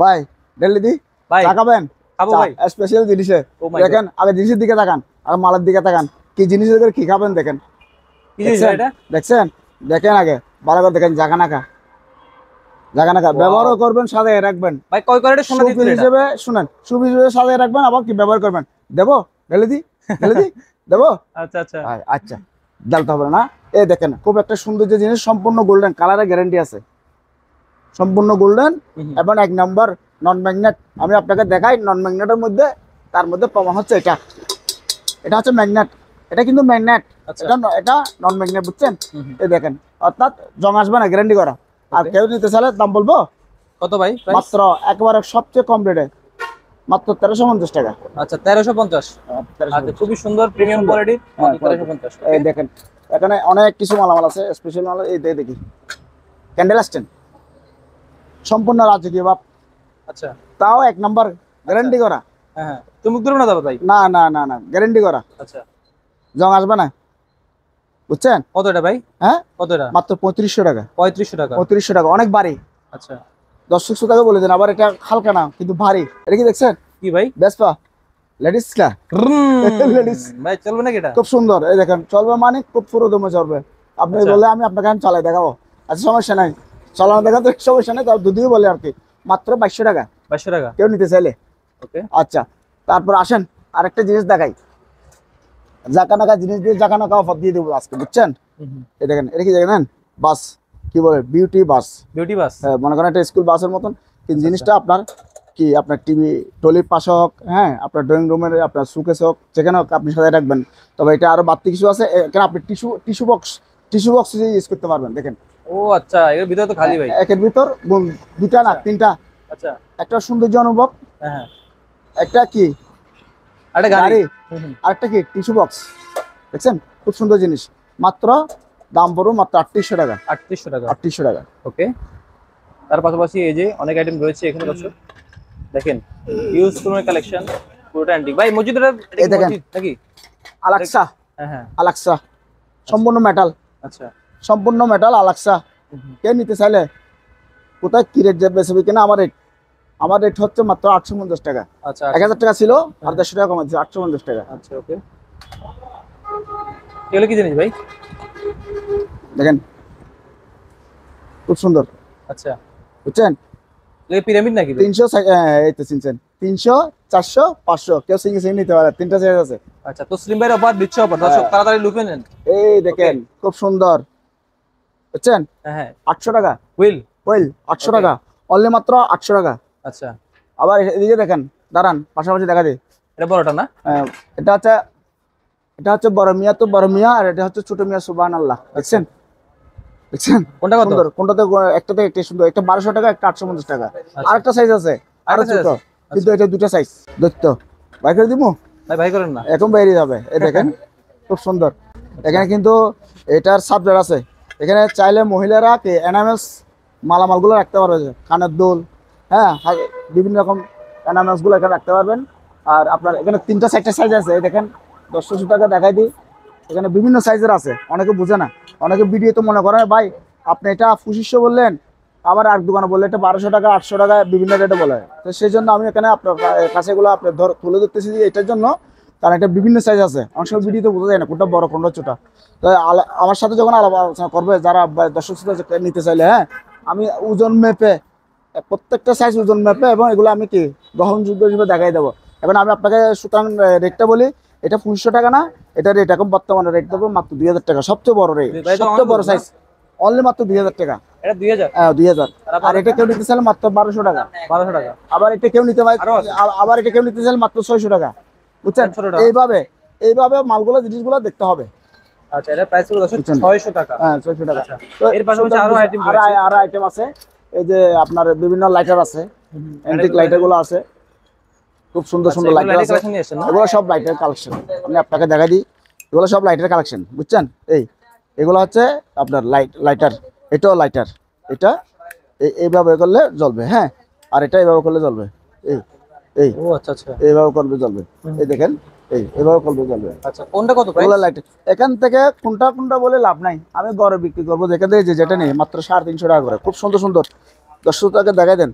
ভাই ডেলি দি ভাই চা খাবেন? খাবো ভাই। স্পেশাল জিনিসে দেখেন, আগে জিনিসের দিকে তাকান আর মালের দিকে তাকান। কি জিনিসের কি খাবেন দেখেন। কি জিনিস ভাই এটা? দেখছেন? দেখেন আগে ভালো করে দেখেন। জাগানাকা ব্যবহারও করবেন, সাজিয়ে রাখবেন ভাই কয় ক্যারেটের সোনা দিচ্ছেন এটা? হিসেবে। শুনেন, শুভ হিসেবে সাজিয়ে রাখবেন, আবার কি ব্যবহার করবেন। দেবো ঢেলে দি দেবো। আচ্ছা আচ্ছা আচ্ছা, ডালতে হবে না। এই দেখেন খুব একটা সুন্দর যে জিনিস, সম্পূর্ণ গোল্ডেন কালারের গ্যারান্টি আছে, সম্পূর্ণ গোল্ডেন এবং 1 নাম্বার নন ম্যাগনেট। আমি আপনাকে দেখাই নন ম্যাগনেটের মধ্যে, তার মধ্যে প্রমাণ হচ্ছে এটা। এটা হচ্ছে ম্যাগনেট, এটা কিন্তু ম্যাগনেট, এটা নন ম্যাগনেট, বুঝছেন? এই দেখেন, অর্থাৎ জং আসবে না, গ্যারান্টি করা। আর কেউ নিতে চাইলে দাম বলবো কত ভাই? মাত্র একবারে সবচেয়ে কম রেটে মাত্র 1350 টাকা। আচ্ছা 1350। আচ্ছা খুবই সুন্দর প্রিমিয়াম কোয়ালিটি, 1350। এই দেখেন এখানে অনেক কিছু মালামাল আছে, স্পেশাল মাল। এই দেখি ক্যান্ডেল স্ট্যান্ড, সম্পূর্ণ রাজকীয় ভাব। আচ্ছা তাও 1 নাম্বার, গ্যারান্টি করা। হ্যাঁ তুমি ধরো না দাদা ভাই? না না না না, গ্যারান্টি করা। আচ্ছা জং আসবে না, বুঝছেন? কত এটা ভাই? হ্যাঁ কত এটা? মাত্র 3500 টাকা। 3500 টাকা? 3500 টাকা, অনেক ভারী। আচ্ছা দর্শক শ্রোতাকে বলে দেন, আবার এটা হালকা না কিন্তু ভারী। এটা কি দেখছেন? কি ভাই? বেসপা লেডিস কা লেডিস ভাই চলবে নাকি এটা? খুব সুন্দর। এই দেখেন চলবে, মানে খুব পুরো দমে চলবে। আপনি বলে আমি আপনাকে আমি চালাই দেখাবো। আচ্ছা সমস্যা নাই, চালানো দেখা তো সমস্যা নেই। তাও যদিও বলে আর কি, মাত্র 2200 টাকা। 2200 টাকা কেউ নিতে চাইলে। ওকে আচ্ছা, তারপর আসেন আরেকটা জিনিস দেখাই। জাকানাকা জিনিস দিয়ে জাকানাকা অফার দিয়ে দেবো আজকে, বুঝছেন? এই দেখেন, এটা কি দেখেন? বাস, কি বলে, বিউটি বাস। বিউটি বাস? মনে করেন একটা স্কুল বাসের মতন, কিন্তু জিনিসটা আপনার কি, আপনার টিভি টলির পাশে হোক, হ্যাঁ, আপনার ড্রয়িং রুমের, আপনার সুকেস হোক, যেখানে হোক আপনি সাথে রাখবেন। তবে এটা আরো বাড়তি কিছু আছে, এখানে আপনি টিস্যু বক্স ইউজ করতে পারবেন। দেখেন, ও আচ্ছা, এর ভিতরে তো খালি ভাই? একের ভিতর দুটা না তিনটা। আচ্ছা একটা সৌন্দর্য অনুভব, হ্যাঁ একটা কি আরে গাড়ি, আরেকটা কি টিস্যু বক্স। দেখছেন, খুব সুন্দর জিনিস। মাত্র দাম পড়ো মাত্র 3800 টাকা। 3800 টাকা? 3800 টাকা। ওকে। তার পাশাপাশি এই যে অনেক আইটেম রয়েছে এখানে, দর্শক দেখেন ইউজ স্টোনের কালেকশন, পুরোটা অ্যান্টিক। ভাই মসজিদের এই দেখেন নাকি? আলাক্সা, হ্যাঁ হ্যাঁ আলাক্সা সম্পূর্ণ মেটাল, আচ্ছা সম্পূর্ণ মেটাল আলাক্সা। কে নিতে চাইলে কোথায় কি রেট বেচবে কিনা? আমার রেট হচ্ছে মাত্র 850 টাকা। আচ্ছা 1000 টাকা ছিল, আর 150 টাকা কমাচ্ছি, 850 টাকা। আচ্ছা ওকে। এগুলো কি জিনিস ভাই? দেখেন খুব সুন্দর, আচ্ছা বুঝছেন? এগুলো পিরামিড নাকি? 300, এই তো চিনছেন, 300, 400, 500। কেউ সিঙ্গেল নিতে পারে, 3টা সাইজ আছে। আচ্ছা তসলিম ভাইয়ের অফার দিচ্ছে, অফার দর্শক তাড়াতাড়ি লুকে নেন। এই দেখেন খুব সুন্দর, বুঝছেন? হ্যাঁ 800 টাকা হুইল, 800 টাকা, অনলি মাত্র 800 টাকা। আচ্ছা আবার এদিকে দেখেন, দাঁড়ান পাশাপাশি দেখা দিই। এটা বড়টা না? এটা হচ্ছে বড় মিয়া, তো বড় মিয়া, আর এটা হচ্ছে ছোট মিয়া। সুবহানাল্লাহ, দেখছেন? কোনটা কত? সুন্দর, কোনটাতে একটাতে একটা সুন্দর। একটা 1200 টাকা, একটা 850 টাকা। আরেকটা সাইজ আছে, আরো ছোট, কিন্তু এটা দুটা সাইজ। দৈত্য বাই করে দিবো ভাই করেন না, এখন বাইরে যাবে। এই দেখেন খুব সুন্দর। এখানে কিন্তু এটার সাবজেক্ট আছে। এখানে চাইলে মহিলারা কি এনামেলস মালামালগুলো রাখতে পারবে, কানের দুল, হ্যাঁ, বিভিন্ন রকম এনামেলস গুলো এখানে রাখতে পারবেন। আর আপনার এখানে 3টা 4টা সাইজ আছে। এই দেখেন, 10 টাকা দেখাই দিই। এখানে বিভিন্ন সাইজের আছে, অনেকে বুঝে না। অনেকে ভিডিও তো মনে করেন ভাই আপনি এটা 2500 বললেন, আবার আর দোকানে বললে এটা 1200 টাকা, 800 টাকা, বিভিন্ন রেটে বলে। তো সেই জন্য আমি এখানে আপনার কাছে এগুলো আপনার তুলে ধরতেছি যে এটার জন্য, কারণ এটা বিভিন্ন সাইজ আছে। অনেক সময় ভিডিওতে বোঝা যায় না কোনটা বড় কোনটা ছোট। তো আমার সাথে যখন আলোচনা করবে যারা দর্শক শ্রোতা নিতে চাইলে, হ্যাঁ, আমি ওজন মেপে, প্রত্যেকটা সাইজ ওজন মেপে, এবং এগুলো আমি কি গ্রহণযোগ্য হিসেবে দেখাই দেবো। এখন আমি আপনাকে সুতরাং রেটটা বলি, এটা 2500 টাকা না, এটা রেট এখন বর্তমানে রেট দেবো মাত্র 2000 টাকা। সবচেয়ে বড় রেট, সবচেয়ে বড় সাইজ, অনলি মাত্র 2000 টাকা। এটা 2000? হ্যাঁ 2000। আর এটা কেউ নিতে চাইলে মাত্র 1200 টাকা। 1200 টাকা। আবার এটা কেউ নিতে চাইলে মাত্র 600 টাকা, বুঝছেন? এইভাবে মালগুলো, জিনিসগুলো দেখতে হবে। আচ্ছা এটা প্রাইস হলো 600 টাকা। হ্যাঁ 600 টাকা। তো এর পাশাপাশি আরো আইটেম রয়েছে, আরো আইটেম আছে। এই যে আপনার বিভিন্ন লাইটার আছে, অ্যান্টিক লাইটার গুলো আছে, খুব সুন্দর সুন্দর লাইটার আছে। এগুলো সব লাইটের কালেকশন, আমি আপনাকে দেখাই দিই। এগুলো সব লাইটের কালেকশন, বুঝছেন? এগুলো হচ্ছে আপনার লাইটার। এটাও লাইটার, এটা এইভাবে করলে জ্বলবে, হ্যাঁ, আর এটা এইভাবে করলে জ্বলবে। ও আচ্ছা আচ্ছা, এইভাবে করবে জ্বলবে। এই দেখেন, এইভাবে করবে জ্বলবে। আচ্ছা কোনটা কত প্রাইস? লাইট এখান থেকে কোনটা বলে লাভ নাই, আমি গড়ে বিক্রি করবো। যেখান থেকে যেটা নেই মাত্র 350 টাকা করে। খুব সুন্দর সুন্দর, 10 টাকা দেখাই দেন।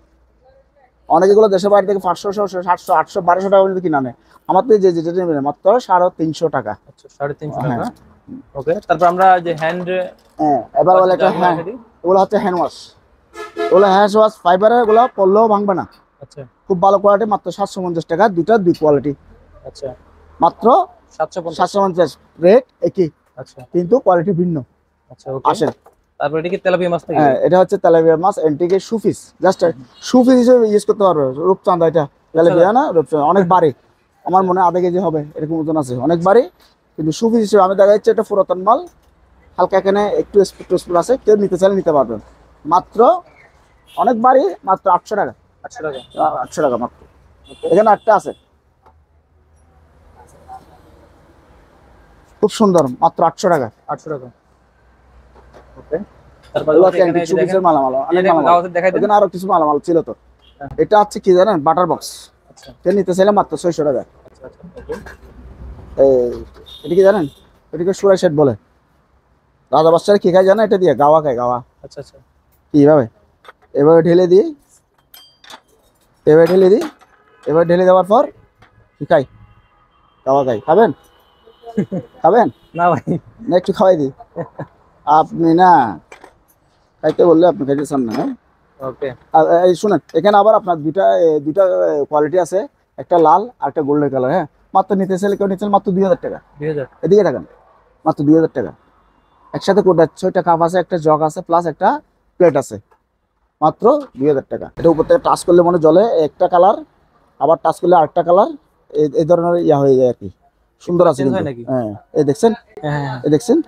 অনেকগুলো দেশের বাইরে থেকে 500, 600, 700, 800, 1200 টাকা পর্যন্ত কিনা নেয়। আমার তো যেটা নেবে মাত্র 350 টাকা। আচ্ছা 350 হ্যাঁ টাকা। ওকে, তারপর আমরা যে হ্যান্ড হ্যাঁ, এবার বলে একটা হ্যাঁ, ওগুলো হচ্ছে হ্যান্ড ওয়াশ, ওগুলো হ্যান্ড ওয়াশ ফাইবারের, ওগুলো পরলেও ভাঙবে না, আচ্ছা খুব ভালো কোয়ালিটি, মাত্র 750 টাকা, দুইটা দুই কোয়ালিটি, আচ্ছা মাত্র 750। 750, রেট একই আচ্ছা কিন্তু কোয়ালিটি ভিন্ন। আচ্ছা ওকে। আসেন, তারপর এটা কি তেলাপিয়া মাছ নাকি? হ্যাঁ এটা হচ্ছে তেলাপিয়া মাছ, এন্টিকে সুফিস, জাস্ট সুফিস হিসেবে ইউজ করতে পারবে। রূপচাঁদা, এটা তেলাপিয়া না, রূপচাঁদা অনেক বাড়ি, আমার মনে হয় আধা কেজি হবে এরকম ওজন আছে, অনেক বাড়ি, কিন্তু সুফিস হিসেবে আমি দেখা যাচ্ছে এটা পুরাতন মাল, হালকা এখানে একটু স্পিড আছে, কেউ নিতে চাইলে নিতে পারবেন, মাত্র অনেক বাড়ি, মাত্র 800 টাকা। 800 টাকা। 800 টাকা মাত্র। এখানে একটা আছে খুব সুন্দর, মাত্র 800 টাকা। 800 টাকা। ওকে, তারপর এগুলো এখানে অ্যান্টিক যে দেখেন সুফিসের মালামাল, অনেক মালামাল। দাওয়াতে দেখাই দেন। এখানে আরো কিছু মালামাল ছিল তো। এটা হচ্ছে কি জানেন, বাটার বক্স, আচ্ছা কেউ নিতে চাইলে মাত্র 600 টাকা। আচ্ছা আচ্ছা ওকে। এটা কি জানেন, এটাকে সুরাই সেট বলে। রাজা বাচ্চারা কি খায় জানেন, এটা দিয়ে গাওয়া খায়, গাওয়া। আচ্ছা আচ্ছা কিভাবে, এভাবে ঢেলে দিই, এভাবে ঢেলে দিই, এবার ঢেলে দেওয়ার পর কি খাই, গাওয়া খাই। খাবেন, খাবেন না ভাই। না একটু খাওয়াই দিই, আপনি না খাইতে বললে আপনি খাইতে চান না, হ্যাঁ? ওকে আর এই শুনেন, এখানে আবার আপনার দুইটা কোয়ালিটি আছে, একটা লাল আর একটা গোল্ডেন কালার, হ্যাঁ, মাত্র নিতে চাইলে কেউ নিতে চাইলে মাত্র 2000 টাকা। 2000। এদিকে থাকেন, মাত্র 2000 টাকা। একসাথে কোটা 6টা কাপ আছে, একটা জগ আছে, প্লাস একটা প্লেট আছে, মাত্র 2000 টাকা। এটা উপর থেকে টাচ করলে মনে জলে একটা কালার, আবার টাচ করলে আরেকটা কালার, এই ধরনের ইয়া হয়ে যায় আর কি, সুন্দর আছে চেঞ্জ কিন্তু। হয় নাকি? হ্যাঁ এই দেখছেন, হ্যাঁ এই দেখছেন,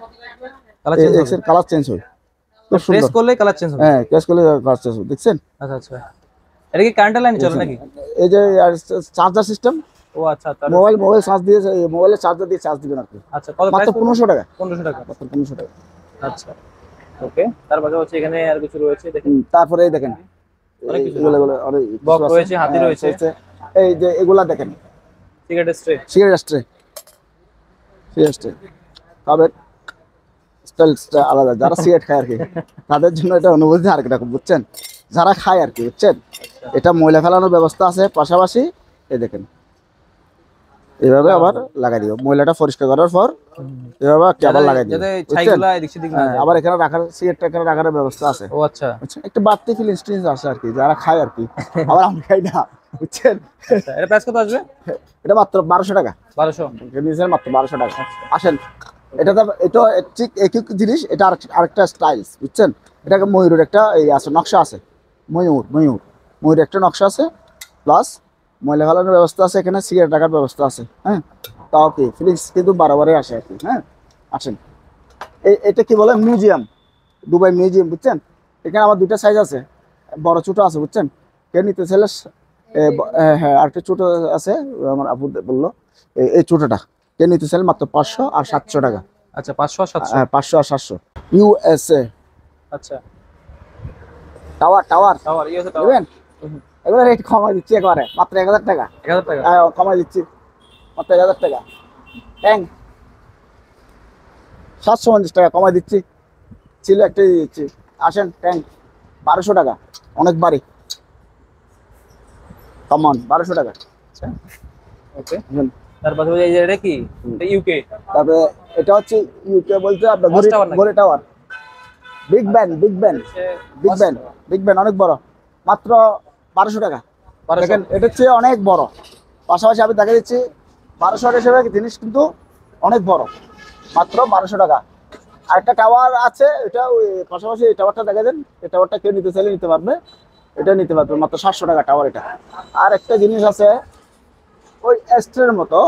কালার এই চেঞ্জ হবে। দেখছেন কালার চেঞ্জ হয়, খুব প্রেস সুন্দর। করলে কালার চেঞ্জ হবে। হ্যাঁ ক্যাশ করলে কালার চেঞ্জ হয়, দেখছেন। আচ্ছা আচ্ছা, এটা কি কারেন্ট লাইন চলে নাকি? এই যে চার্জার সিস্টেম, ও আচ্ছা তার। মোবাইল চার্জ দিয়ে, মোবাইলের চার্জার দিয়ে চার্জ দিবেন আর কি, আচ্ছা কত মাত্র প্রাইস? 1500 টাকা, 1500 টাকা। মাত্র 1500 টাকা। আচ্ছা ওকে, তার পাশাপাশি এখানে আর কিছু রয়েছে দেখেন। তারপরে এই দেখেন, অনেক কিছু এগুলো অনেক কিছু বক আছে। রয়েছে, হাতি হ্যাঁ, রয়েছে। এই যে এগুলা দেখেন, সিগারেট স্ট্রে। সিগারেট স্ট্রে, সিগারেট স্ট্রে তবে স্টাইলটা আলাদা, যারা সিগারেট খায় আর কি তাদের জন্য এটা অনুভূতি আর রকম, বুঝছেন, যারা খায় আর কি, বুঝছেন। এটা ময়লা ফেলানোর ব্যবস্থা আছে, পাশাপাশি এই দেখেন এইভাবে আবার লাগাই দিব, ময়লাটা পরিষ্কার করার পর এভাবে আবার লাগাই দিব, যাতে বুঝছেন। ছাইগুলা এদিক সেদিক না হ্যাঁ, যায়। আবার এখানে রাখার, সিগারেটটা এখানে রাখার ব্যবস্থা আছে, ও আচ্ছা বুঝছেন। একটু বাড়তি ফিলিংস আছে আর কি, যারা খায় আর কি, আবার আমি খাই না, বুঝছেন। আচ্ছা, এটা প্রাইস কত আসবে? এটা মাত্র 1200 টাকা, 1200। নিজের মাত্র 1200 টাকা। আসেন, এটা ঠিক একই জিনিস, এটা আরেকটা স্টাইলস, বুঝছেন। এটাকে ময়ূরের একটা এই আছে, নকশা আছে, ময়ূর একটা নকশা আছে, প্লাস ময়লা ফেলানোর ব্যবস্থা আছে, এখানে সিগারেট রাখার ব্যবস্থা আছে, হ্যাঁ। তাও কি ফিলিংস কিন্তু বারবারই আসে আর কি, হ্যাঁ। আসেন, এটা কি বলে, মিউজিয়াম, দুবাই মিউজিয়াম, বুঝছেন। এখানে আমার দুইটা সাইজ আছে, বড় ছোট আছে, বুঝছেন। কে নিতে চাইলে হ্যাঁ আরেকটা ছোট আছে, আমার আপু বললো, এই ছোটটা কে নিতে চাইলে মাত্র 500 আর 700 টাকা। আচ্ছা 500 আর 700। হ্যাঁ 500 আর 700। ইউএসএ আচ্ছা টাওয়ার টাওয়ার ইউএসএ টাওয়ার নেবেন, এগুলো রেট কমাই দিচ্ছি একবারে, মাত্র 1000 টাকা। 1000 টাকা। হ্যাঁ কমাই দিচ্ছি, মাত্র 1000 টাকা। ট্যাং 750 টাকা কমাই দিচ্ছি, ছিল একটাই দিচ্ছি। আসেন, ট্যাং 1200 টাকা, অনেক বাড়ি, কমন 1200 টাকা। আচ্ছা ওকে, আসেন। তার পাশাপাশি এই যে এটা কি, এটা ইউকে। তারপরে এটা হচ্ছে ইউকে বলতে আপনার Watch tower নাকি? ঘড়ি টাওয়ার, বিগ ব্যান অনেক বড়, মাত্র 1200 টাকা। 1200। দেখেন এটা হচ্ছে অনেক বড়, পাশাপাশি আমি দেখা দিচ্ছি 1200 হিসেবে জিনিস কিন্তু অনেক বড়, মাত্র 1200 টাকা। আর একটা টাওয়ার আছে, এটা ওই পাশাপাশি এই টাওয়ারটা দেখা দেন, এই টাওয়ারটা কেউ নিতে চাইলে নিতে পারবে, এটা নিতে পারবে মাত্র 700 টাকা টাওয়ার এটা। আর একটা জিনিস আছে ওই এস্ট্রের মতো,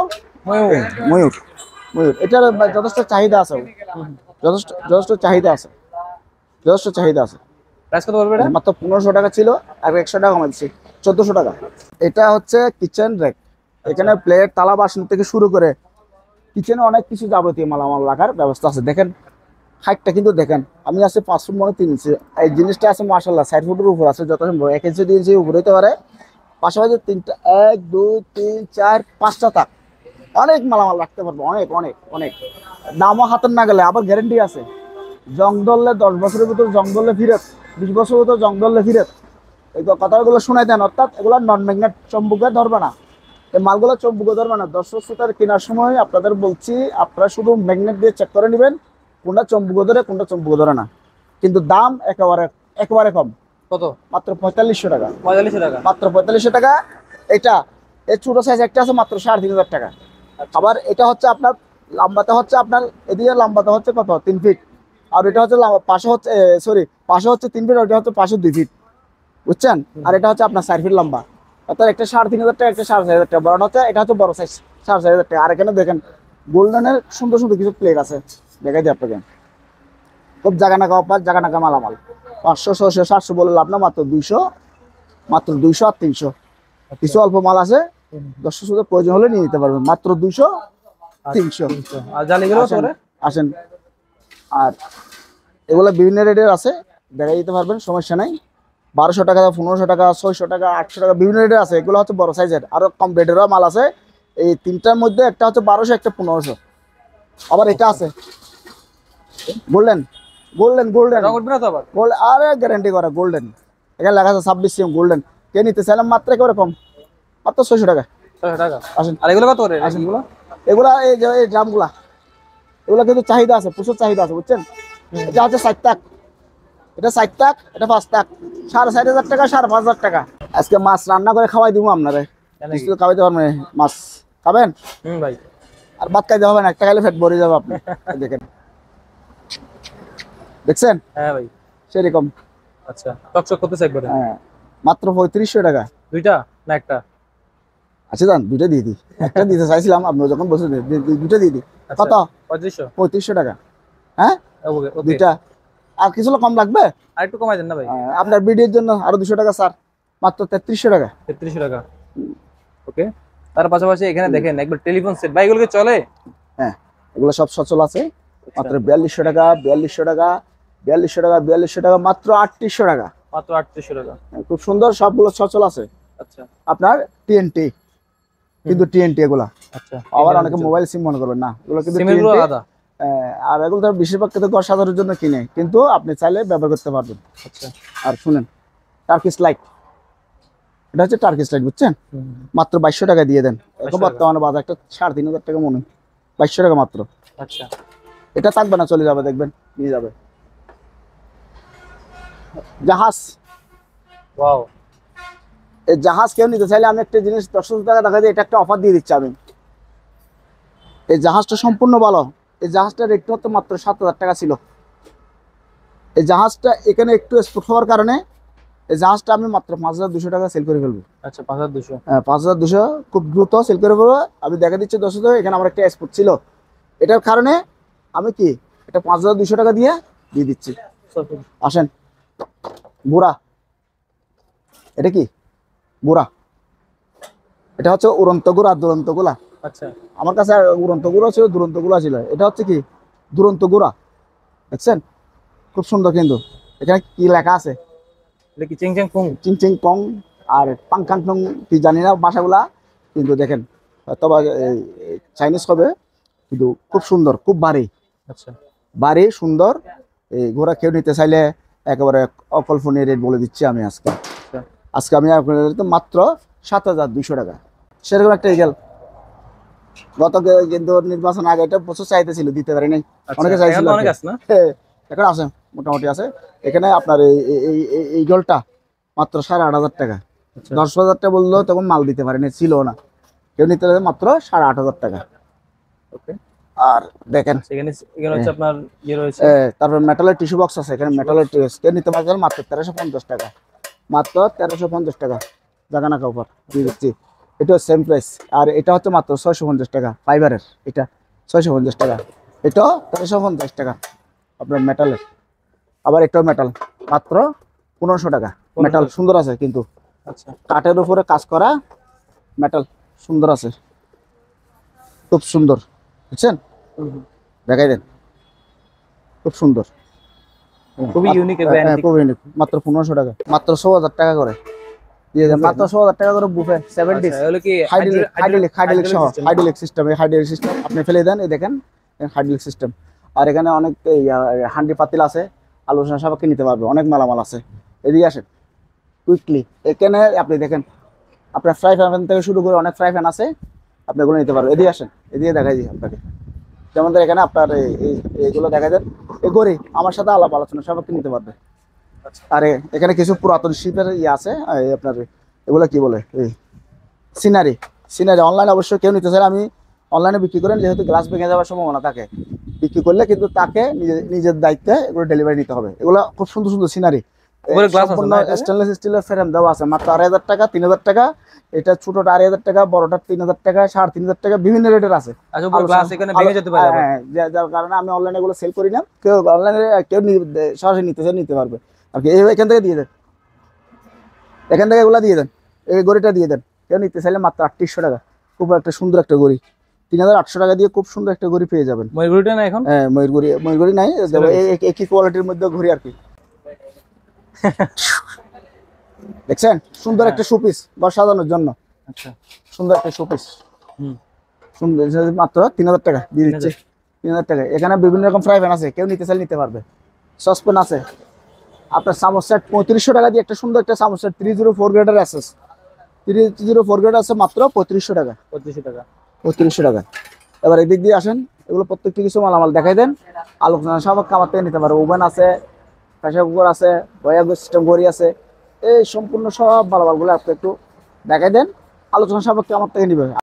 ময়ূর, এটার যথেষ্ট চাহিদা আছে, যথেষ্ট চাহিদা আছে, প্রাইস কত পড়বে এটা? মাত্র 1500 টাকা ছিল, আর 100 টাকা কমাচ্ছি, 1400 টাকা। এটা হচ্ছে কিচেন র্যাক, এখানে প্লেট, থালা বাসন থেকে শুরু করে কিচেনে অনেক কিছু যাবতীয় মালামাল রাখার ব্যবস্থা আছে। দেখেন হাইটটা কিন্তু দেখেন, আমি আছে 5 ফুট মনে 3 ইঞ্চি, এই জিনিসটা আছে মাশাআল্লাহ 60 ফুটের উপর আছে, যত সম্ভব 1 ইঞ্চি 2 ইঞ্চি উপর হইতে পারে। পাশাপাশি 3টা 1 2 3 4 5টা তাক, অনেক মালামাল রাখতে পারবো, অনেক দামও হাতের না গেলে, আবার গ্যারেন্টি আছে। জং ধরলে 10 বছরের ভিতর জং ধরলে ফিরত, 20 বছরের ভিতর জং ধরলে ফিরত, এই কথাগুলো শোনাই দেন, অর্থাৎ এগুলো নন ম্যাগনেট, চম্বুকে ধরবে না, এই মালগুলো চম্বুকে ধরবে না। দর্শক শ্রোতার কেনার সময় আপনাদের বলছি, আপনারা শুধু ম্যাগনেট দিয়ে চেক করে নেবেন কোনটা চম্বুকে ধরে কোনটা চম্বুকে ধরে না। কিন্তু দাম একেবারে একেবারে কম। কত? মাত্র 4500 টাকা। 4500 টাকা মাত্র 4500 টাকা। এটা এই ছোট সাইজ একটা আছে মাত্র 3500 টাকা। আবার এটা হচ্ছে আপনার লম্বাতে হচ্ছে আপনার এদিকে লম্বাতে হচ্ছে কত 3 ফিট, আর এটা হচ্ছে পাশে হচ্ছে সরি পাশে হচ্ছে 3 ফিট, ওটা হচ্ছে পাশে 2 ফিট, বুঝছেন? আর এটা হচ্ছে আপনার 4 ফিট লম্বা। অর্থাৎ একটা 3500 টাকা, একটা 4500 টাকা। বড় হচ্ছে এটা হচ্ছে বড় সাইজ 4500 টাকা। আর এখানে দেখেন গোল্ডেনের সুন্দর সুন্দর কিছু প্লেট আছে, দেখাই দিই আপনাকে। খুব জায়গা নাকা অফার, জায়গা নাকা মালামাল। 500 600 700 বলে লাভ না, মাত্র 200, মাত্র 200 আর 300। কিছু অল্প মাল আছে, 10 শুধু প্রয়োজন হলে নিয়ে নিতে পারবেন, মাত্র 200 300। আর জালিগুলো কত করে? আসেন, আর এগুলো বিভিন্ন রেটের আছে, দেখাই দিতে পারবেন, সমস্যা নাই। 1200 টাকা, 1500 টাকা, 600 টাকা, 800 টাকা, বিভিন্ন রেটের আছে। এগুলো হচ্ছে বড় সাইজের, আরো কম রেটেরও মাল আছে। এই তিনটার মধ্যে একটা হচ্ছে 1200, একটা 1500। আবার এটা আছে গোল্ডেন, গোল্ডেন গোল্ডেন রং উঠবে না তো আবার? গোল্ড, আরে গ্যারান্টি করা গোল্ডেন। এখানে লেখা আছে 26 সিএম গোল্ডেন। কে নিতে চাইলাম মাত্র একেবারে কম, মাত্র 600 টাকা। 600 টাকা। আসেন, আর এগুলো কত করে? আসেন এগুলো, এগুলা এই যে এই ড্রামগুলা, এগুলা কিন্তু চাহিদা আছে, প্রচুর চাহিদা আছে, বুঝছেন? এটা হচ্ছে 60 টাকা, এটা 60 টাকা, এটা 5 টাকা। 4500 টাকা, 5500 টাকা। আজকে মাছ রান্না করে খাওয়াই দিব আপনারে, কিছু তো খাওয়াইতে পারবেন। মাছ খাবেন ভাই, আর ভাত খাইতে হবে না, একটা খাইলে পেট ভরে যাবে আপনি। এই দেখেন, দেখছেন? হ্যাঁ ভাই, সেরকম। আচ্ছা, চকচক করতেছে একবারে। হ্যাঁ, মাত্র 3500 টাকা। দুইটা না একটা? আচ্ছা যান, দুইটা দিয়ে দিই। একটা দিতে চাইছিলাম, আপনি যখন বসে দুইটা দিয়ে দিই। কত? 3500। 3500 টাকা। হ্যাঁ, ওকে ওকে। দুইটা। আর কিছু কম লাগবে? আর একটু কমাই দেন না ভাই। আপনার ভিডিওর জন্য আরো 200 টাকা স্যার, মাত্র 3300 টাকা। 3300 টাকা। ওকে। তার পাশাপাশি এখানে দেখেন একবার টেলিফোন সেট, ভাই এগুলো কি চলে? হ্যাঁ, এগুলো সব সচল আছে। মাত্র 4200 টাকা, 4200 টাকা, 4200 টাকা, 4200 টাকা, মাত্র 3800 টাকা। মাত্র 3800 টাকা। খুব সুন্দর, সবগুলো সচল আছে। আচ্ছা আপনার টিএনটি, কিন্তু টিএনটি এগুলা। আচ্ছা, আবার অনেকে মোবাইল সিম মনে করবেন না, এগুলো কিন্তু সিমের গুলো TNT। আলাদা। আর এগুলো তো বেশিরভাগ কিন্তু ঘর সাজানোর জন্য কিনে, কিন্তু আপনি চাইলে ব্যবহার করতে পারবেন। আচ্ছা। আর শুনেন, টার্কিশ লাইট, এটা হচ্ছে টার্কিশ লাইট, বুঝছেন? মাত্র 2200 টাকা দিয়ে দেন। এখন বর্তমানে বাজার একটা 3500 টাকা মনে হয়, 2200 টাকা মাত্র। আচ্ছা, এটা থাকবে না, চলে যাবে, দেখবেন নিয়ে যাবে। জাহাজ, ওয়াও, এই জাহাজ কেউ নিতে চাইলে আমি একটা জিনিস 10,000 টাকা দেখা দিয়ে এটা একটা অফার দিয়ে দিচ্ছি আমি। এই জাহাজটা সম্পূর্ণ ভালো। এই জাহাজটার রেট হতো মাত্র 7000 টাকা ছিল। এই জাহাজটা এখানে একটু স্পোর্ট হওয়ার কারণে এই জাহাজটা আমি মাত্র 5200 টাকা সেল করে ফেলবো। আচ্ছা 5200। হ্যাঁ, 5200 খুব দ্রুত সেল করে ফেলবো। আমি দেখা দিচ্ছি দর্শক, এখানে আমার একটা স্পোর্ট ছিল, এটার কারণে আমি কি এটা 5200 টাকা দিয়ে দিচ্ছি। আসেন, বুড়া, এটা কি গুড়া, এটা হচ্ছে উড়ন্ত গুড়া, দুরন্ত গুলা। আচ্ছা, আমার কাছে উড়ন্ত গুঁড়ো ছিল, দুরন্ত গুলা ছিল। এটা হচ্ছে কি দুরন্ত গুড়া, দেখছেন? খুব সুন্দর। কিন্তু এখানে কি লেখা আছে? এটা কি চিং চিং পুং? চিং চিং পং আর পাং খাং টং, কি জানি না ভাষাগুলা, কিন্তু দেখেন তবে চাইনিজ হবে, কিন্তু খুব সুন্দর, খুব ভারী, আচ্ছা, ভারী সুন্দর। এই ঘোড়া কেউ নিতে চাইলে একেবারে অকল্পনীয় রেট বলে দিচ্ছি আমি আজকে। আজকে আমি আপনাদের মাত্র 7200 টাকা। সেরকম একটা ইগেল, গত কিন্তু নির্বাচন আগে এটা প্রচুর চাইতেছিল, দিতে পারি নাই। অনেকে চাইছিল, অনেক আছে না? এখন আছে, মোটামুটি আছে। এখানে আপনার এই ইগলটা মাত্র 8500 টাকা। 10,000 টাকা বললো তখন মাল দিতে পারেনি, ছিল না। কেউ নিতে পারে মাত্র 8500 টাকা। ওকে। আর দেখেন এখানে এখানে হচ্ছে আপনার ইয়ে রয়েছে, তারপর মেটালের টিস্যু বক্স আছে। এখানে মেটালের টিস্যু কেউ নিতে পারবেন মাত্র 1350 টাকা, মাত্র 1350 টাকা। জায়গা না কাউপার দিয়ে দিচ্ছি, এটা সেম প্রাইস। আর এটা হচ্ছে মাত্র 650 টাকা ফাইবারের, এটা 650 টাকা, এটাও 1350 টাকা আপনার মেটালের। আবার এটাও মেটাল, মাত্র 1500 টাকা। মেটাল সুন্দর আছে কিন্তু, আচ্ছা, কাঠের উপরে কাজ করা মেটাল, সুন্দর আছে, খুব সুন্দর, বুঝছেন? দেখাই দেন, খুব সুন্দর, খুবই ইউনিক, খুব ইউনিক। মাত্র 1500 টাকা, মাত্র 6000 টাকা করে দিয়ে দেন, মাত্র 6000 টাকা করে বুফে 7 ডিশ হলো কি হাইড্রোলিক সহ, হাইড্রোলিক সিস্টেম। এই হাইড্রোলিক সিস্টেম আপনি ফেলে দেন, এই দেখেন হাইড্রোলিক সিস্টেম। আর এখানে অনেক হান্ডি পাতিল আছে, আলোচনা সবাইকে নিতে পারবে, অনেক মালামাল আছে। এদিকে আসেন, কুইকলি। এখানে আপনি দেখেন আপনার ফ্রাই প্যান থেকে শুরু করে অনেক ফ্রাই প্যান আছে, আপনি এগুলো নিতে পারবেন। এদিকে আসেন, এদিকে দেখাই দিই আপনাকে। যেমন ধর এখানে আপনার এইগুলো দেখা যায়, এই গড়ি আমার সাথে আলাপ আলোচনা সবাইকে নিতে পারবে। আর এখানে কিছু পুরাতন শিল্পের ইয়ে আছে, এই আপনার এগুলো কি বলে, এই সিনারি। সিনারি অনলাইনে অবশ্যই কেউ নিতে চাই, আমি অনলাইনে বিক্রি করেন, যেহেতু গ্লাস ভেঙে যাওয়ার সম্ভাবনা থাকে, বিক্রি করলে কিন্তু তাকে নিজের দায়িত্বে এগুলো ডেলিভারি নিতে হবে। এগুলো খুব সুন্দর সুন্দর সিনারি, উপরে গ্লাস আছে সম্পূর্ণ না এটাতে? স্টেনলেস স্টিলের ফ্রেম দেওয়া আছে, মাত্র 2,500 টাকা, 3,000 টাকা। এটা ছোটটা 2,500 টাকা, বড়টা 3,000 টাকা, 3,500 টাকা, বিভিন্ন রেটের আছে। আচ্ছা, উপরে গ্লাস এখানে ভেঙে যেতে পারে আবার। হ্যাঁ, যার কারণে আমি অনলাইনে এগুলো সেল করি না। কেউ অনলাইনে কেউ সরাসরি নিতে চাই নিতে পারবে আর কি। এখান থেকে দিয়ে দেন, এখান থেকে এগুলো দিয়ে দেন, এই গড়িটা দিয়ে দেন। কেউ নিতে চাইলে মাত্র 3,800 টাকা, খুব একটা সুন্দর একটা গড়ি। 3,800 টাকা দিয়ে খুব সুন্দর একটা গড়ি পেয়ে যাবেন। ময়ূরগুড়িটা না এখন? হ্যাঁ, ময়ূরগুড়ি নাই, একই কোয়ালিটির মধ্যে ঘড়ি আর কি। দেখছেন সুন্দর একটা শোপিস বা সাজানোর জন্য, আচ্ছা। সুন্দর একটা শোপিস, হুম। সুন্দর, মাত্র 3,000 টাকা দিয়ে দিচ্ছে। 3,000 টাকা। এখানে বিভিন্ন রকম ফ্রাই প্যান আছে, কেউ নিতে চাইলে নিতে পারবে। সসপ্যান আছে আপনার। চামচ সেট 3500 টাকা দিয়ে একটা সুন্দর একটা চামচ সেট 304 গ্রেডের অ্যাসেস, 304 গ্রেড আছে, মাত্র 3500 টাকা। 2500 টাকা। 3500 টাকা। এবার এদিক দিয়ে আসেন, এগুলো প্রত্যেকটি কিছু মালামাল দেখাই দেন, আলোচনা সাপেক্ষে আমার থেকে নিতে পারো। ওভেন আছে, প্রেসার কুকার আছে, বয়া সিস্টেম ঘড়ি আছে, এই সম্পূর্ণ সব মালামালগুলো আপনি একটু দেখাই দেন, আলোচনা সাপেক্ষে আমার থেকে নিবে।